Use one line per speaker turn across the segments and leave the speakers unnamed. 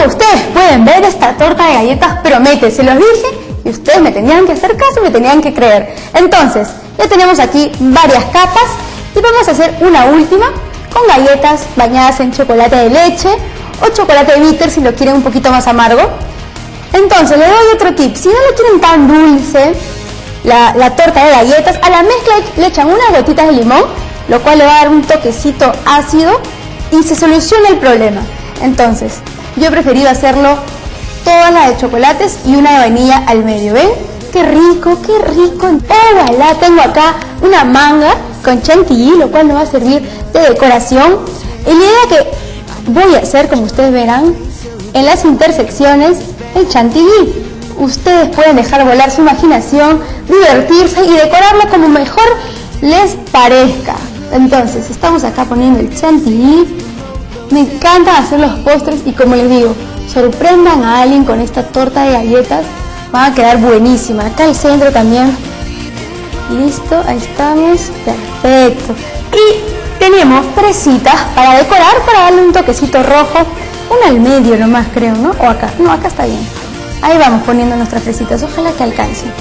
ustedes pueden ver, esta torta de galletas promete, se los dije, y ustedes me tenían que hacer caso y me tenían que creer. Entonces, ya tenemos aquí varias capas y vamos a hacer una última con galletas bañadas en chocolate de leche o chocolate bitter si lo quieren un poquito más amargo. Entonces, le doy otro tip. Si no lo quieren tan dulce, la torta de galletas, a la mezcla le echan unas gotitas de limón, lo cual le va a dar un toquecito ácido y se soluciona el problema. Entonces, yo he preferido hacerlo toda la de chocolates y una de vainilla al medio. ¿Ven? ¡Qué rico, qué rico! ¡Oh, voilà! Tengo acá una manga con chantilly, lo cual nos va a servir de decoración. Y la idea que voy a hacer, como ustedes verán, en las intersecciones, el chantilly. Ustedes pueden dejar volar su imaginación, divertirse y decorarlo como mejor les parezca. Entonces, estamos acá poniendo el chantilly. Me encanta hacer los postres y, como les digo, sorprendan a alguien con esta torta de galletas. Van a quedar buenísimas. Acá al centro también. Listo, ahí estamos. Perfecto. Y tenemos fresitas para decorar, para darle un toquecito rojo. Una al medio nomás, creo, ¿no? O acá. No, acá está bien. Ahí vamos poniendo nuestras fresitas. Ojalá que alcancen.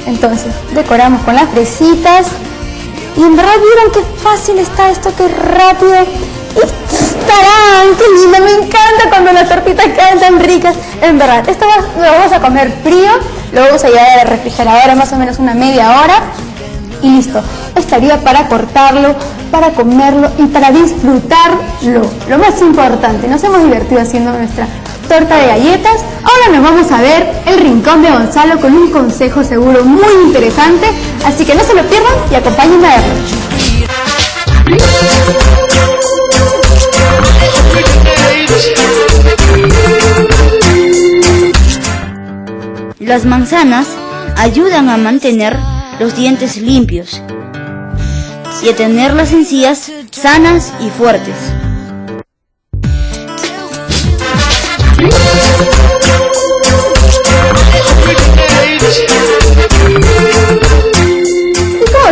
Entonces, decoramos con las fresitas. Y en verdad, ¿vieron qué fácil está esto? ¡Qué rápido! ¡Y tarán! ¡Qué lindo! Me encanta cuando las tortitas quedan tan ricas. En verdad, esto lo vamos a comer frío. Lo vamos a llevar a la refrigeradora más o menos una media hora. Y listo. Estaría para cortarlo, para comerlo y para disfrutarlo. Lo más importante, nos hemos divertido haciendo nuestra torta de galletas. Ahora nos vamos a ver el Rincón de Gonzalo con un consejo seguro muy interesante. Así que no se lo pierdan y acompáñenme a verlo.
Las manzanas ayudan a mantener los dientes limpios y a tener las encías sanas y fuertes.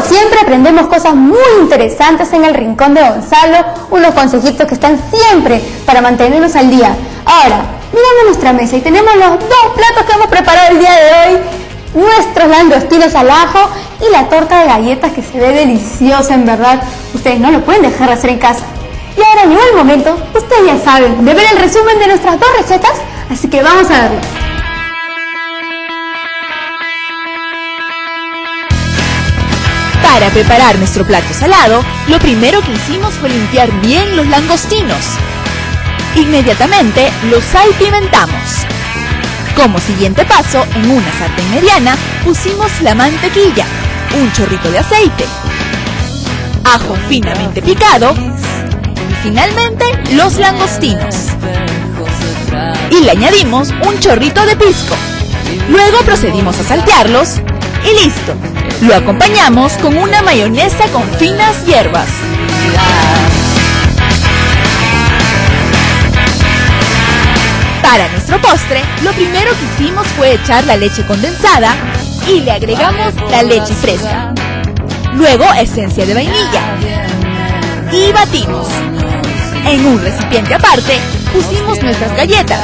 Siempre aprendemos cosas muy interesantes en el Rincón de Gonzalo, unos consejitos que están siempre para mantenernos al día. Ahora, miramos nuestra mesa y tenemos los dos platos que hemos preparado el día de hoy, nuestros langostinos al ajo y la torta de galletas que se ve deliciosa, en verdad. Ustedes no lo pueden dejar de hacer en casa. Y ahora llegó el momento, ustedes ya saben, de ver el resumen de nuestras dos recetas, así que vamos a verlo.
Para preparar nuestro plato salado, lo primero que hicimos fue limpiar bien los langostinos. Inmediatamente los salpimentamos. Como siguiente paso, en una sartén mediana pusimos la mantequilla, un chorrito de aceite, ajo finamente picado y finalmente los langostinos. Y le añadimos un chorrito de pisco. Luego procedimos a saltearlos y listo. Lo acompañamos con una mayonesa con finas hierbas. Para nuestro postre, lo primero que hicimos fue echar la leche condensada y le agregamos la leche fresca. Luego esencia de vainilla. Y batimos. En un recipiente aparte, pusimos nuestras galletas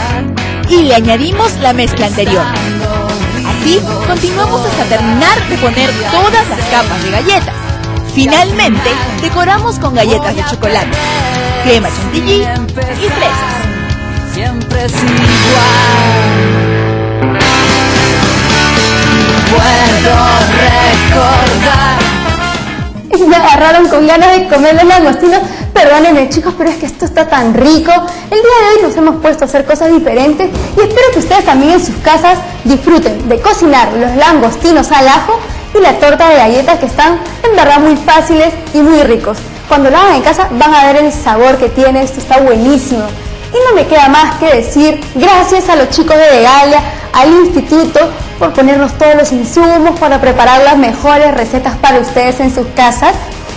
y le añadimos la mezcla anterior. Así, continuamos hasta terminar de poner todas las capas de galletas. Finalmente, decoramos con galletas de chocolate, crema chantilly y fresas.
Siempre es igual. Puedo recordar.
Y me agarraron con ganas de comer los langostinos. Perdónenme, chicos, pero es que esto está tan rico. El día de hoy nos hemos puesto a hacer cosas diferentes y espero que ustedes también en sus casas disfruten de cocinar los langostinos al ajo y la torta de galletas, que están en verdad muy fáciles y muy ricos. Cuando lo hagan en casa van a ver el sabor que tiene, esto está buenísimo. Y no me queda más que decir gracias a los chicos de Degalia, al instituto, por ponernos todos los insumos para preparar las mejores recetas para ustedes en sus casas.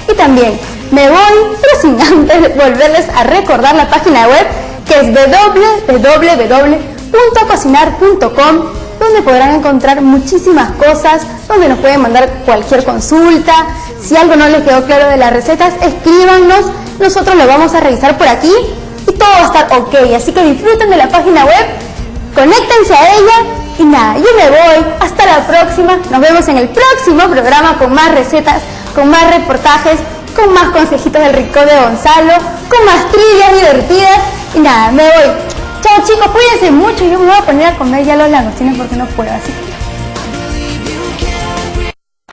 Y también me voy, pero sin antes volverles a recordar la página web, que es www.cocinar.com, donde podrán encontrar muchísimas cosas, donde nos pueden mandar cualquier consulta. Si algo no les quedó claro de las recetas, escríbanos, nosotros lo vamos a revisar por aquí y todo va a estar ok. Así que disfruten de la página web, conéctense a ella y nada, yo me voy. Hasta la próxima. Nos vemos en el próximo programa con más recetas, con más reportajes, con más consejitos del rincón de Gonzalo, con más trivias divertidas y nada, me voy. Chao chicos, cuídense mucho, yo me voy a poner a comer ya los langostinos porque no puedo, así que